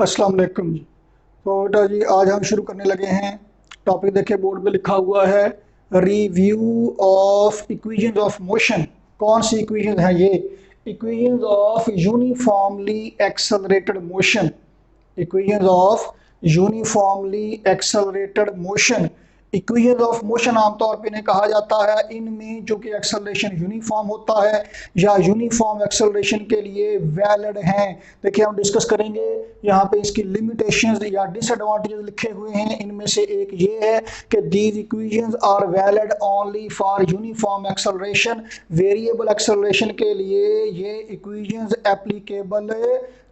अस्सलाम वालेकुम जी। तो बेटा जी आज हम शुरू करने लगे हैं। टॉपिक देखिए बोर्ड पे लिखा हुआ है, review of equations of motion. कौन सी इक्वेशन है ये? Equations of uniformly accelerated motion. Equations of uniformly accelerated motion. Equations of motion आमतौर पे इन्हें कहा जाता है इनमें जो कि एक्सेलरेशन यूनिफॉर्म होता है या यूनिफॉर्म एक्सेलरेशन के लिए वैलिड हैं। देखिए हम डिस्कस करेंगे यहाँ पे इसकी लिमिटेशंस या डिसएडवांटेजेस लिखे हुए हैं। इनमें से एक ये है कि these equations are valid only for uniform acceleration. Variable acceleration के लिए ये इक्वेशंस एप्लीकेबल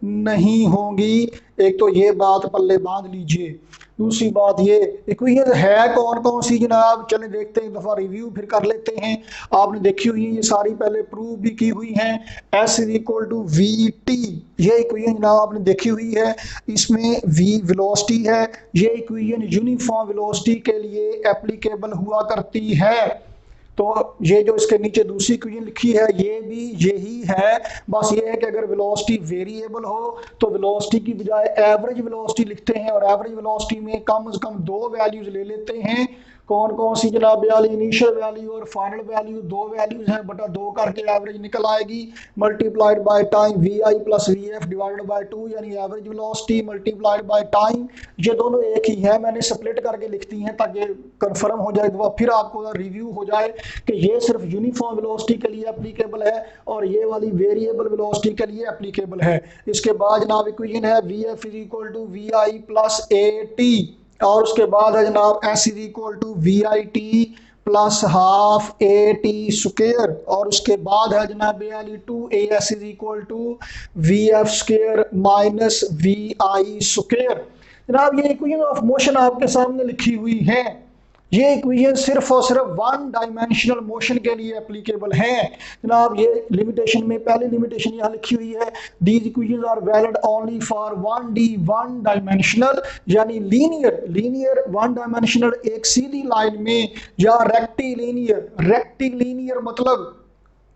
नहीं होंगी। एक तो ये बात पल्ले बांध लीजिए। दूसरी बात ये इक्वेशन है कौन कौन सी जनाब, चले देखते हैं, एक दफ़ा रिव्यू फिर कर लेते हैं। आपने देखी हुई है ये सारी, पहले प्रूव भी की हुई हैं। S is equal to V T, ये इक्वेशन जनाब आपने देखी हुई है। इसमें वी वेलोसिटी है। ये इक्वेशन यूनिफॉर्म वेलोसिटी के लिए एप्लीकेबल हुआ करती है। तो ये जो इसके नीचे दूसरी इक्वेशन लिखी है ये भी यही है। बस ये है कि अगर वेलोसिटी वेरिएबल हो तो वेलोसिटी की बजाय एवरेज वेलोसिटी लिखते हैं, और एवरेज वेलोसिटी में कम से कम दो वैल्यूज ले लेते हैं। कौन कौन सी जनाब वाली? इनिशियल वैल्यू और फाइनल वैल्यू, दो वैल्यूज हैं, बटा दो करके एवरेज निकल आएगी। Multiplied by time V I plus V F divided by 2, यानी average velocity multiplied by time. ये दोनों एक ही है, मैंने स्प्लिट करके लिख दी हैं ताकि कंफर्म हो जाए, तो फिर आपको रिव्यू हो जाए कि ये सिर्फ यूनिफॉर्म वेलोसिटी के लिए एप्लीकेबल है और ये वाली वेरिएबल वेलोसिटी के लिए एप्लीकेबल है। इसके बाद जनाब इक्वेशन है V F is equal to V I plus A T, और उसके बाद है जनाब S is equal to V I T plus half A T square, और उसके बाद है जनाब वाली two A S is equal to V F square minus V I square. जनाब ये इक्वेशन ऑफ मोशन आपके सामने लिखी हुई है। ये इक्वेशन सिर्फ और सिर्फ वन डायमेंशनल मोशन के लिए एप्लीकेबल है। जनाब ये लिमिटेशन में पहली लिमिटेशन यहाँ लिखी हुई है, these equations are valid only for one dimensional, यानी लीनियर वन डायमेंशनल एक सीधी लाइन में, या रेक्टिलिनियर मतलब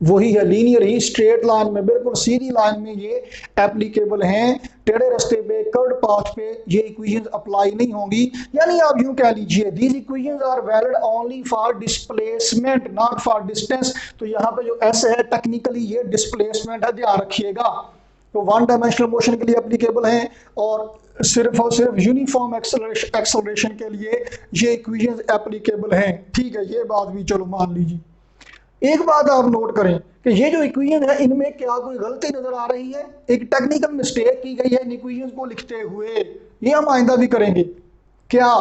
वही है लीनियर ही, स्ट्रेट लाइन में, बिल्कुल सीधी लाइन में ये एप्लीकेबल हैं। टेढ़े रास्ते पे, कर्व पाथ पे ये इक्वेशंस अप्लाई नहीं होंगी। यानी आप यूं कह लीजिए these equations are valid only for displacement not for distance. तो यहाँ पे जो एस है टेक्निकली ये डिस्प्लेसमेंट है, ध्यान रखिएगा। तो वन डायमेंशनल मोशन के लिए एप्लीकेबल हैं और सिर्फ यूनिफॉर्म एक्सेलरेशन के लिए ये इक्वेशंस एप्लीकेबल हैं। ठीक है, ये बात भी चलो मान लीजिए। एक बात आप नोट करें कि ये जो इक्वेशन है इनमें क्या कोई गलती नजर आ रही है? एक टेक्निकल मिस्टेक की गई है इन इक्वेशन को लिखते हुए, ये हम आइंदा भी करेंगे। क्या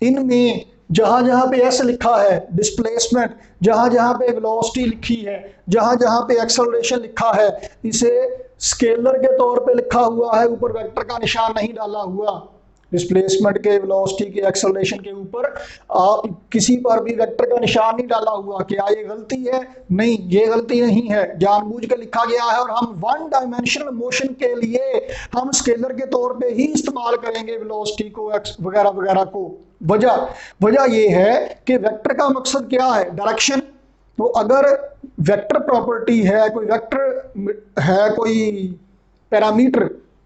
इनमें जहां जहां पे एस लिखा है डिस्प्लेसमेंट, जहां जहां पे वेलोसिटी लिखी है, जहां जहां पे एक्सेलरेशन लिखा है, इसे स्केलर के तौर पे लिखा हुआ है, ऊपर वेक्टर का निशान नहीं डाला हुआ। डिस्प्लेसमेंट के, वेलोसिटी के, एक्सेलरेशन के ऊपर आप किसी पर भी वेक्टर का निशान नहीं डाला हुआ। क्या ये गलती है? नहीं, ये गलती नहीं है, जानबूझ के लिखा गया है। और हम वन डायमेंशनल मोशन के लिए हम स्केलर के तौर पे ही इस्तेमाल करेंगे वेलोसिटी को, वगैरह वगैरह को। वजह ये है कि वेक्टर का मकसद क्या है? डायरेक्शन। तो अगर वेक्टर प्रॉपर्टी है, कोई वेक्टर है, कोई पैरामीटर,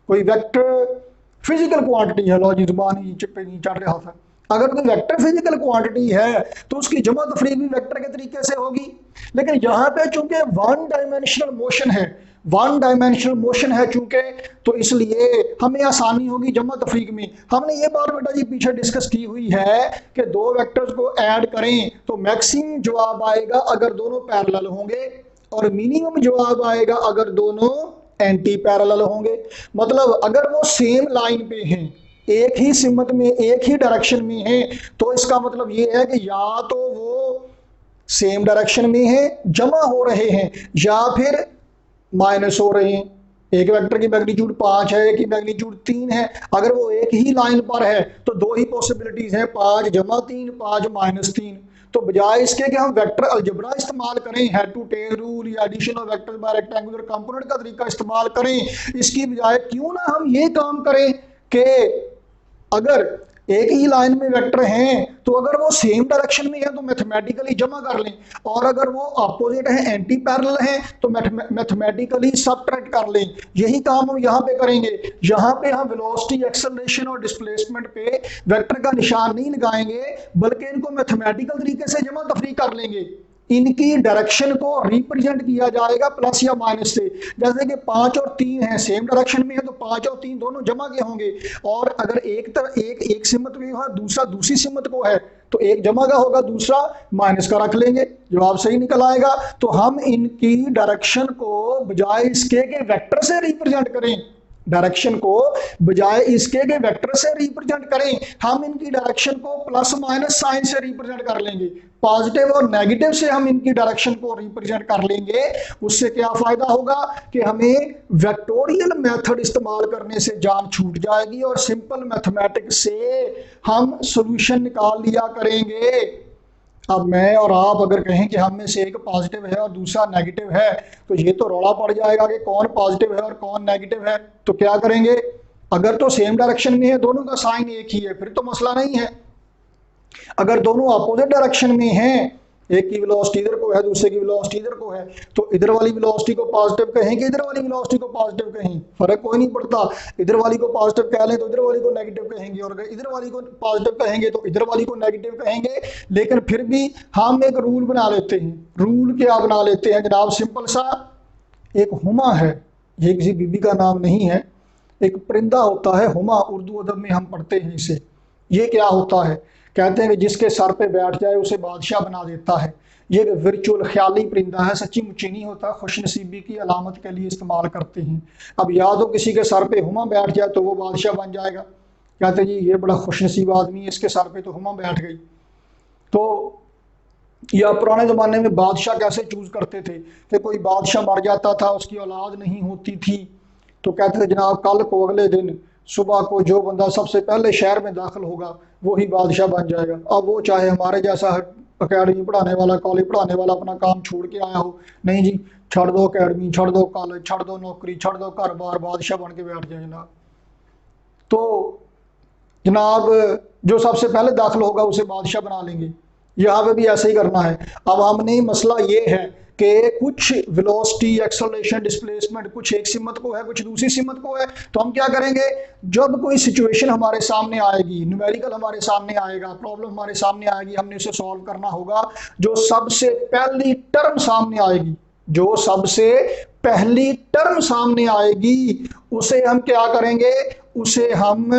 कोई वेक्टर फिजिकल क्वांटिटी है, लो जी जुबान ही पे नहीं चढ़ रहा था। अगर कोई वेक्टर फिजिकल क्वांटिटी है तो उसकी जमा तफरीक भी वेक्टर के तरीके से होगी। लेकिन यहाँ पे चूंकि वन डायमेंशनल मोशन है चूंकि, तो इसलिए हमें आसानी होगी जमा तफरीक में। हमने ये बात बेटा जी पीछे डिस्कस की हुई है कि दो वेक्टर्स को ऐड करें तो मैक्सिमम जवाब आएगा अगर दोनों पैरेलल होंगे, और मिनिमम जवाब आएगा अगर दोनों एंटी पैरेलल होंगे। मतलब अगर वो सेम लाइन पे हैं, एक ही सिमत में, एक ही डायरेक्शन में हैं, तो इसका मतलब ये है कि या तो वो सेम डायरेक्शन में है, जमा हो रहे हैं, या फिर माइनस हो रहे हैं। एक वेक्टर की मैग्नीट्यूड 5 है, एक की मैग्नीट्यूड 3 है। अगर वो एक ही लाइन पर है तो दो ही पॉसिबिलिटीज हैं, 5 जमा 3, 5 माइनस 3। तो बजाय इसके कि हम वेक्टर अलजेब्रा इस्तेमाल करें, हेड टू टेल रूल या addition of vector by rectangular component का तरीका इस्तेमाल करें, इसकी बजाय क्यों ना हम ये काम करें कि अगर एक ही लाइन में वेक्टर हैं तो अगर वो सेम डायरेक्शन में है तो मैथमेटिकली जमा कर लें, और अगर वो अपोजिट है, एंटी पैरेलल है, तो मैथमेटिकली सबट्रैक्ट कर लें। यही काम हम यहाँ पे करेंगे। यहाँ पे हम वेलोसिटी, एक्सेलरेशन और डिस्प्लेसमेंट पे वेक्टर का निशान नहीं लगाएंगे, बल्कि इनको मैथमेटिकल तरीके से जमा तफरीक कर लेंगे। इनकी डायरेक्शन को रिप्रेजेंट किया जाएगा प्लस या माइनस से। जैसे कि 5 और 3 है, सेम डायरेक्शन में है, तो 5 और 3 दोनों जमा के होंगे। और अगर एक सिमत में है, दूसरा दूसरी सिमत को है, तो एक जमा का होगा, दूसरा माइनस का रख लेंगे, जवाब सही निकल आएगा। तो हम इनकी डायरेक्शन को बजाय इसके के वेक्टर से रिप्रेजेंट करें, डायरेक्शन को बजाय इसके के वेक्टर से रिप्रेजेंट करें, हम इनकी डायरेक्शन को प्लस माइनस साइन से रिप्रेजेंट कर लेंगे। पॉजिटिव और नेगेटिव से हम इनकी डायरेक्शन को रिप्रेजेंट कर लेंगे। उससे क्या फायदा होगा कि हमें वेक्टोरियल मेथड इस्तेमाल करने से जान छूट जाएगी और सिंपल मैथमेटिक्स से हम सॉल्यूशन निकाल लिया करेंगे। अब मैं और आप अगर कहें कि हम में से एक पॉजिटिव है और दूसरा नेगेटिव है, तो ये तो रौला पड़ जाएगा कि कौन पॉजिटिव है और कौन नेगेटिव है। तो क्या करेंगे, अगर तो सेम डायरेक्शन में है, दोनों का साइन एक ही है, फिर तो मसला नहीं है। अगर दोनों अपोजिट डायरेक्शन में हैं, एक की वेलोसिटी इधर को है, दूसरे की वेलोसिटी इधर को है, तो इधर वाली वेलोसिटी को पॉजिटिव कहें कि इधर वाली वेलोसिटी को पॉजिटिव कहें, फर्क कोई नहीं पड़ता। इधर वाली को पॉजिटिव कह लें तो इधर वाली को नेगेटिव कहेंगे, और अगर इधर वाली को पॉजिटिव कहेंगे तो इधर वाली को नेगेटिव कहेंगे। लेकिन फिर भी हम एक रूल बना लेते हैं। रूल क्या बना लेते हैं जनाब, सिंपल सा। एक हुमा है, ये किसी बीबी का नाम नहीं है, एक परिंदा होता है हुमा, उर्दू अदब में हम पढ़ते हैं इसे। ये क्या होता है, कहते हैं कि जिसके सर पे बैठ जाए उसे बादशाह बना देता है। ये वर्चुअल ख्याली परिंदा है, सच्ची मुच्ची नहीं होता, खुशनसीबी की अलामत के लिए इस्तेमाल करते हैं। अब या तो किसी के सर पे हुमा बैठ जाए तो वो बादशाह बन जाएगा, कहते हैं जी ये बड़ा खुशनसीब आदमी है, इसके सर पे तो हुमा बैठ गई। तो या पुराने ज़माने में बादशाह कैसे चूज करते थे कि कोई बादशाह मर जाता था, उसकी औलाद नहीं होती थी, तो कहते थे जनाब कल को, अगले दिन सुबह को जो बंदा सबसे पहले शहर में दाखिल होगा वही बादशाह बन जाएगा। अब वो चाहे हमारे जैसा अकेडमी पढ़ाने वाला, कॉलेज पढ़ाने वाला अपना काम छोड़ के आया हो, नहीं जी, छोड़ दो अकेडमी, छोड़ दो कॉलेज, छोड़ दो नौकरी, छोड़ दो घर बार, बादशाह बन के बैठ जाए जनाब। तो जनाब जो सबसे पहले दाखिल होगा उसे बादशाह बना लेंगे। यहाँ पे भी ऐसे ही करना है। अब हमने मसला ये है कि कुछ वेलोसिटी, एक्सेलरेशन, डिस्प्लेसमेंट कुछ एक सिमत को है, कुछ दूसरी सिमत को है, तो हम क्या करेंगे, जब कोई सिचुएशन हमारे सामने आएगी, न्यूमेरिकल हमारे सामने आएगा, प्रॉब्लम हमारे सामने आएगी, हमने उसे सॉल्व करना होगा। जो सबसे पहली टर्म सामने आएगी, जो सबसे पहली टर्म सामने आएगी, उसे हम क्या करेंगे, उसे हम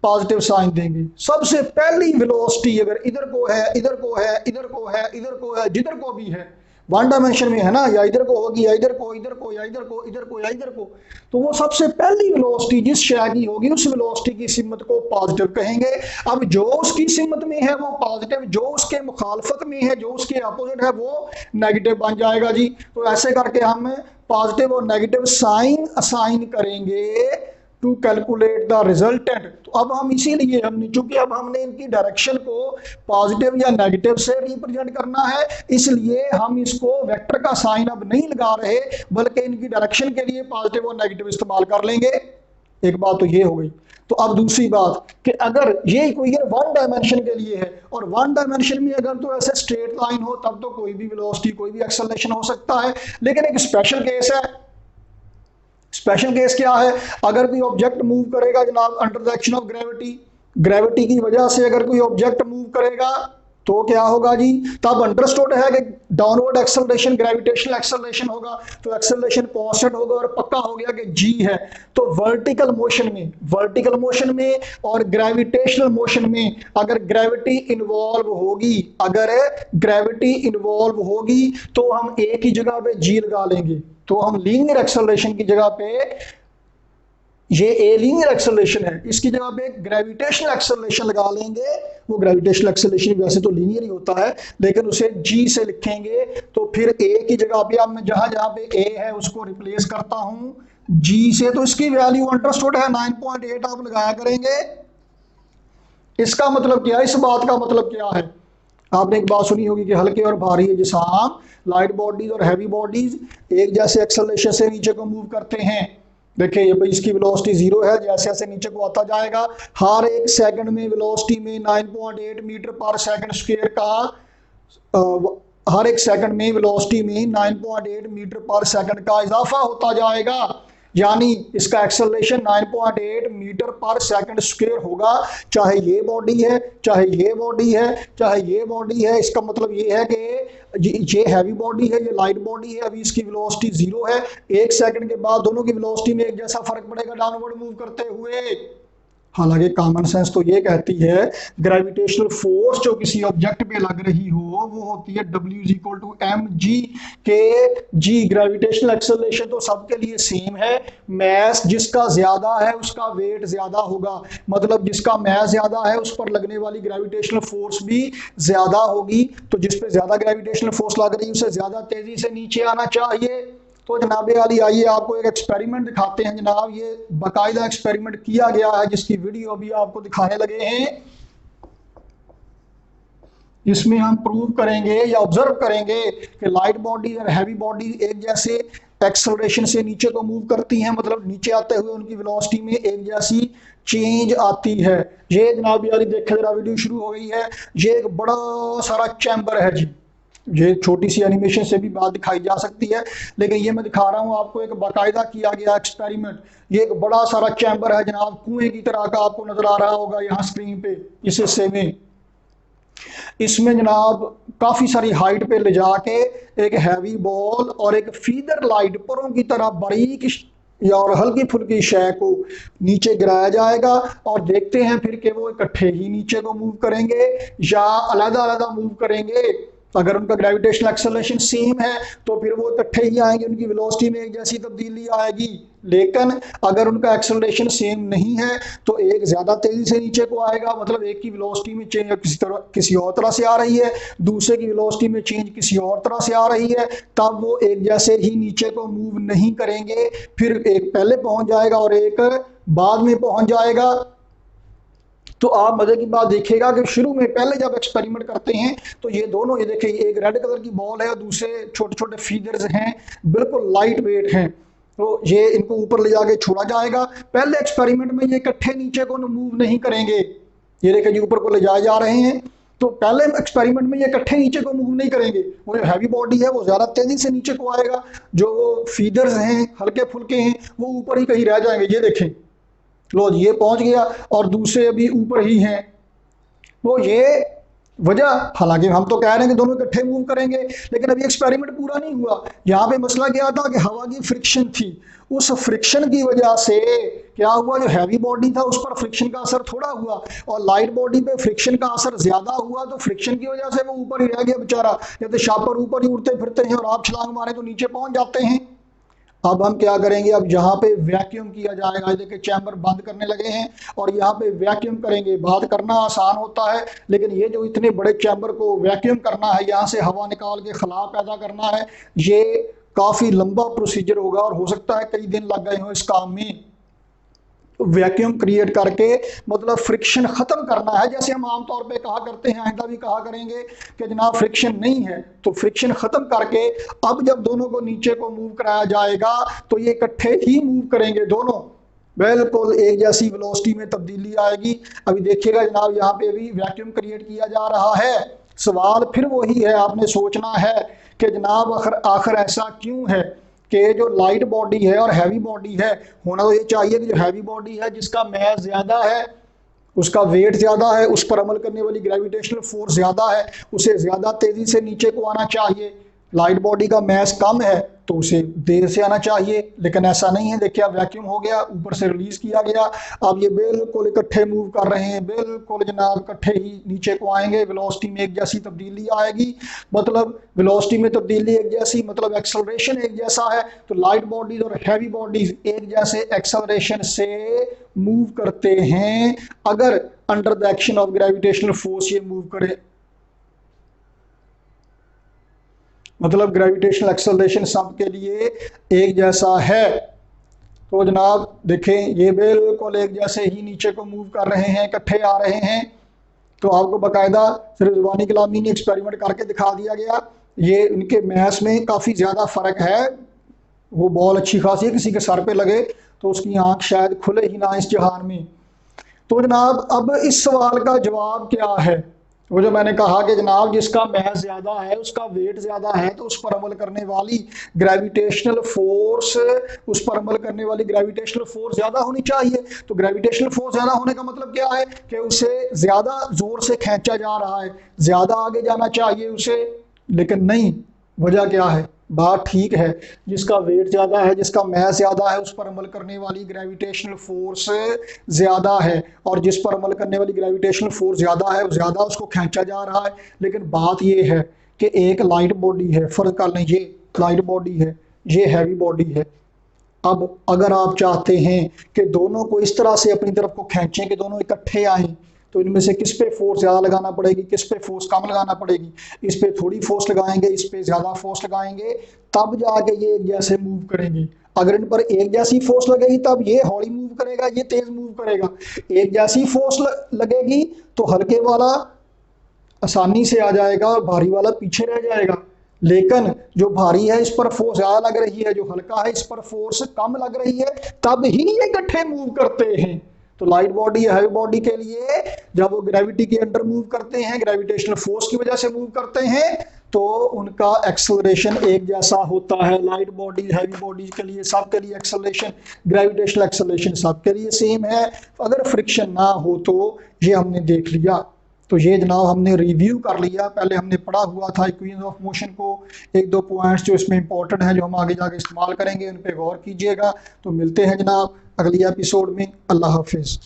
पॉजिटिव साइन देंगे। सबसे पहली वेलोसिटी अगर इधर को है, इधर को है, इधर को है, इधर को है, जिधर को भी है, वन डायमेंशन में है ना, या इधर को होगी, या इधर को, इधर को, या इधर को, इधर को, या इधर को, तो वो सबसे पहली वेलोसिटी जिस शय की होगी उस वेलोसिटी की सिमत को पॉजिटिव कहेंगे। अब जो उसकी सिमत में है वो पॉजिटिव, जो उसके मुखालफत में है, जो उसके अपोजिट है वो नेगेटिव बन जाएगा जी। तो ऐसे करके हम पॉजिटिव और नेगेटिव साइन असाइन करेंगे टू कैलकुलेट द रिजल्टेंट। तो अब हम इसीलिए चूंकि अब हमने इनकी डायरेक्शन को पॉजिटिव या नेगेटिव से रिप्रेजेंट करना है, इसलिए हम इसको वेक्टर का साइन अब नहीं लगा रहे, बल्कि इनकी डायरेक्शन के लिए पॉजिटिव और नेगेटिव इस्तेमाल कर लेंगे। एक बात तो ये हो गई। तो अब दूसरी बात कि अगर ये इक्वेशन वन डायमेंशन के लिए है, और वन डायमेंशन में अगर तो ऐसे स्ट्रेट लाइन हो तब तो कोई भी वेलोसिटी, कोई भी एक्सेलरेशन हो सकता है। लेकिन एक स्पेशल केस है। स्पेशल केस क्या है, अगर कोई ऑब्जेक्ट मूव करेगा जनाब under the action of gravity, gravity की वजह से अगर कोई ऑब्जेक्ट मूव करेगा तो क्या होगा जी, तब अंडरस्टूड है कि डाउनवर्ड एक्सेलरेशन ग्रेविटेशनल एक्सेलरेशन होगा, तो एक्सेलरेशन कांस्टेंट होगा और पक्का हो गया कि जी है। तो वर्टिकल मोशन में और ग्रेविटेशनल मोशन में अगर ग्रेविटी इन्वॉल्व होगी, तो हम एक ही जगह पे जी लगा लेंगे। तो हम लीनियर एक्सेलरेशन की जगह पे, ये ए लीनियर एक्सेलरेशन है, इसकी जगह पे ग्रेविटेशनल एक्सेलरेशन लगा लेंगे। वो ग्रेविटेशनल एक्सेलरेशन वैसे तो लीनियर ही होता है, लेकिन उसे जी से लिखेंगे। तो फिर ए की जगह पे अब मैं जहां जहां पे ए है उसको रिप्लेस करता हूं जी से, तो इसकी वैल्यू अंडरस्टूड है 9.8 आप लगाया करेंगे। इसका मतलब क्या है, इस बात का मतलब क्या है, आपने एक बात सुनी होगी कि हल्के और भारी जिस्म, लाइट बॉडीज और हैवी बॉडीज एक जैसे एक्सेलरेशन से नीचे को मूव करते हैं। देखिए ये भाई इसकी वेलोसिटी 0 है, जैसे जैसे नीचे को आता जाएगा हर एक सेकंड में वेलोसिटी में 9.8 मीटर पर सेकंड स्क्वायर का हर एक सेकंड में वेलोसिटी में 9.8 मीटर पर सेकंड का इजाफा होता जाएगा। यानी इसका एक्सेलरेशन 9.8 मीटर पर सेकंड स्क्वायर होगा, चाहे ये बॉडी है, चाहे ये बॉडी है, चाहे ये बॉडी है। इसका मतलब ये है कि ये हैवी बॉडी है, ये लाइट बॉडी है, अभी इसकी वेलोसिटी 0 है। एक सेकंड के बाद दोनों की वेलोसिटी में एक जैसा फर्क पड़ेगा डाउनवर्ड मूव करते हुए। हालांकि कॉमन सेंस तो ये कहती है ग्रेविटेशनल फोर्स जो किसी ऑब्जेक्ट पे लग रही हो वो होती है W is equal to mg के g। ग्रेविटेशनल एक्सेलरेशन तो सबके लिए सेम है, मैस जिसका ज्यादा है उसका वेट ज्यादा होगा, मतलब जिसका मैस ज्यादा है उस पर लगने वाली ग्रेविटेशनल फोर्स भी ज्यादा होगी। तो जिस पे ज्यादा ग्रेविटेशनल फोर्स लग रही है उसे ज्यादा तेजी से नीचे आना चाहिए। तो जनाब अली आइए आपको एक एक्सपेरिमेंट दिखाते हैं जनाब, ये बाकायदा एक्सपेरिमेंट किया गया है जिसकी वीडियो भी आपको दिखाने लगे हैं। इसमें हम प्रूव करेंगे या ऑब्जर्व करेंगे कि लाइट बॉडी और हैवी बॉडी एक जैसे एक्सेलरेशन से नीचे को मूव करती हैं, मतलब नीचे आते हुए उनकी वेलोसिटी में एक जैसी चेंज आती है। ये जनाब अली देखे जरा वीडियो शुरू हो गई है। ये एक बड़ा सारा चैम्बर है जी, ये छोटी सी एनिमेशन से भी बात दिखाई जा सकती है, लेकिन ये मैं दिखा रहा हूँ आपको एक बाकायदा किया गया एक्सपेरिमेंट। ये एक बड़ा सारा चैम्बर है जनाब, कुएं की तरह का आपको नजर आ रहा होगा यहाँ स्क्रीन पे इस हिस्से में। इसमें जनाब काफी सारी हाइट पे ले जाके एक हैवी बॉल और एक फीडर लाइट परों की तरह बारीक या और हल्की फुल्की शय को नीचे गिराया जाएगा और देखते हैं फिर कि वो इकट्ठे ही नीचे को मूव करेंगे या अलग अलग मूव करेंगे। अगर उनका ग्रेविटेशनल एक्सेलरेशन सेम है तो फिर वो इकट्ठे ही आएंगे, उनकी वेलोसिटी में एक जैसी तब्दीली आएगी। लेकिन अगर उनका एक्सेलरेशन सेम नहीं है तो एक ज्यादा तेजी से नीचे को आएगा, मतलब एक की वेलोसिटी में चेंज किसी और तरह से आ रही है, दूसरे की वेलोसिटी में चेंज किसी और तरह से आ रही है, तब वो एक जैसे ही नीचे को मूव नहीं करेंगे। फिर एक पहले पहुंच जाएगा और एक बाद में पहुंच जाएगा। तो आप मजे की बात देखिएगा कि शुरू में पहले जब एक्सपेरिमेंट करते हैं तो ये दोनों, ये देखिए एक रेड कलर की बॉल है और दूसरे छोटे छोटे फीदर्स हैं, बिल्कुल लाइट वेट हैं। तो ये इनको ऊपर ले जाके छोड़ा जाएगा। पहले एक्सपेरिमेंट में ये इकट्ठे नीचे को मूव नहीं करेंगे, ये देखिए जी ऊपर को ले जाए जा रहे हैं। तो पहले एक्सपेरिमेंट में ये इकट्ठे नीचे को मूव नहीं करेंगे, वो जो हैवी बॉडी है वो ज्यादा तेजी से नीचे को आएगा, जो फीदर्स हैं हल्के फुल्के हैं वो ऊपर ही कहीं रह जाएंगे। ये देखें, लो ये पहुंच गया और दूसरे अभी ऊपर ही हैं। वो ये वजह, हालांकि हम तो कह रहे हैं कि दोनों इकट्ठे मूव करेंगे, लेकिन अभी एक्सपेरिमेंट पूरा नहीं हुआ। यहाँ पे मसला क्या था कि हवा की फ्रिक्शन थी, उस फ्रिक्शन की वजह से क्या हुआ, जो हैवी बॉडी था उस पर फ्रिक्शन का असर थोड़ा हुआ और लाइट बॉडी पे फ्रिक्शन का असर ज्यादा हुआ, तो फ्रिक्शन की वजह से वो ऊपर ही रह गया बेचारा। जैसे शापर ऊपर ही उड़ते फिरते हैं और आप छलांग मारे तो नीचे पहुंच जाते हैं। अब हम क्या करेंगे, अब यहाँ पे वैक्यूम किया जाएगा। देखिए चैम्बर बंद करने लगे हैं और यहाँ पे वैक्यूम करेंगे। बात करना आसान होता है, लेकिन ये जो इतने बड़े चैम्बर को वैक्यूम करना है, यहाँ से हवा निकाल के खला पैदा करना है, ये काफी लंबा प्रोसीजर होगा और हो सकता है कई दिन लग गए हों इस काम में। वैक्यूम क्रिएट करके मतलब फ्रिक्शन खत्म करना है। जैसे हम आमतौर पे कहा करते हैं, आइंदा भी कहा करेंगे कि जनाब फ्रिक्शन नहीं है, तो फ्रिक्शन खत्म करके अब जब दोनों को नीचे को मूव कराया जाएगा तो ये इकट्ठे ही मूव करेंगे, दोनों बिल्कुल एक जैसी वेलोसिटी में तब्दीली आएगी। अभी देखिएगा जनाब यहाँ पे भी वैक्यूम क्रिएट किया जा रहा है। सवाल फिर वही है, आपने सोचना है कि जनाब आखिर ऐसा क्यों है कि जो लाइट बॉडी है और हैवी बॉडी है, होना तो ये चाहिए कि जो हैवी बॉडी है जिसका मैस ज्यादा है, उसका वेट ज्यादा है, उस पर अमल करने वाली ग्रेविटेशनल फोर्स ज्यादा है, उसे ज्यादा तेजी से नीचे को आना चाहिए। लाइट बॉडी का मैस कम है तो उसे देर से आना चाहिए, लेकिन ऐसा नहीं है। देखिए अब वैक्यूम हो गया, ऊपर से रिलीज किया गया, अब ये बिल्कुल इकट्ठे मूव कर रहे हैं, बिल्कुल जनाब इकट्ठे ही नीचे को आएंगे। वेलोसिटी में एक जैसी तब्दीली आएगी, मतलब वेलोसिटी में तब्दीली एक जैसी, मतलब एक्सेलरेशन एक जैसा है। तो लाइट बॉडीज और हैवी बॉडीज एक जैसे एक्सेलरेशन से मूव करते हैं अगर under the action of gravitational force ये मूव करे, मतलब ग्रेविटेशनल एक्सेलरेशन सब के लिए एक जैसा है। तो जनाब देखें ये बिल्कुल एक जैसे ही नीचे को मूव कर रहे हैं, इकट्ठे आ रहे हैं। तो आपको बाकायदा सिर्फ ज़ुबानी कलामी ने एक्सपेरिमेंट करके दिखा दिया गया। ये इनके मैस में काफ़ी ज़्यादा फ़र्क है, वो बॉल अच्छी खासी है, किसी के सर पे लगे तो उसकी आंख शायद खुले ही ना इस जहान में। तो जनाब अब इस सवाल का जवाब क्या है? वो जो मैंने कहा कि जनाब जिसका मैस ज्यादा है, उसका वेट ज्यादा है, तो उस पर अमल करने वाली ग्रेविटेशनल फोर्स ज्यादा होनी चाहिए। तो ग्रेविटेशनल फोर्स ज्यादा होने का मतलब क्या है कि उसे ज्यादा जोर से खींचा जा रहा है, ज्यादा आगे जाना चाहिए उसे, लेकिन नहीं। वजह क्या है? बात ठीक है, जिसका वेट ज्यादा है, जिसका मैस ज्यादा है, उस पर अमल करने वाली ग्रेविटेशनल फोर्स ज्यादा है, और जिस पर अमल करने वाली ग्रेविटेशनल फोर्स ज्यादा है, ज्यादा उसको खींचा जा रहा है। लेकिन बात यह है कि एक लाइट बॉडी है, फर्ज कर लें ये लाइट बॉडी है, ये हैवी बॉडी है। अब अगर आप चाहते हैं कि दोनों को इस तरह से अपनी तरफ को खींचें कि दोनों इकट्ठे आए, तो इनमें से किस पे फोर्स ज्यादा लगाना पड़ेगी, किस पे फोर्स कम लगाना पड़ेगी? इस पे थोड़ी फोर्स लगाएंगे, इस पे ज्यादा फोर्स लगाएंगे, तब जाके ये एक जैसे मूव करेंगे। अगर इन पर एक जैसी फोर्स लगेगी तब ये हौली मूव करेगा, ये तेज मूव करेगा। एक जैसी फोर्स लगेगी तो हल्के वाला आसानी से आ जाएगा, भारी वाला पीछे रह जाएगा। लेकिन जो भारी है इस पर फोर्स ज्यादा लग रही है, जो हल्का है इस पर फोर्स कम लग रही है, तब ही ये इकट्ठे मूव करते हैं। तो लाइट बॉडी हैवी बॉडी के लिए जब वो ग्रेविटी के अंडर मूव करते हैं, ग्रेविटेशनल फोर्स की वजह से मूव करते हैं, तो उनका एक्सेलरेशन एक जैसा होता है। लाइट बॉडी हैवी बॉडी के लिए सबके लिए एक्सेलरेशन, ग्रेविटेशनल एक्सेलरेशन सबके लिए सेम है। अगर फ्रिक्शन ना हो तो ये हमने देख लिया। तो ये जनाब हमने रिव्यू कर लिया, पहले हमने पढ़ा हुआ था इक्वेशंस ऑफ मोशन को। एक दो पॉइंट्स जो इसमें इंपॉर्टेंट हैं, जो हम आगे जाके इस्तेमाल करेंगे, उन पे गौर कीजिएगा। तो मिलते हैं जनाब अगली एपिसोड में। अल्लाह हाफिज़।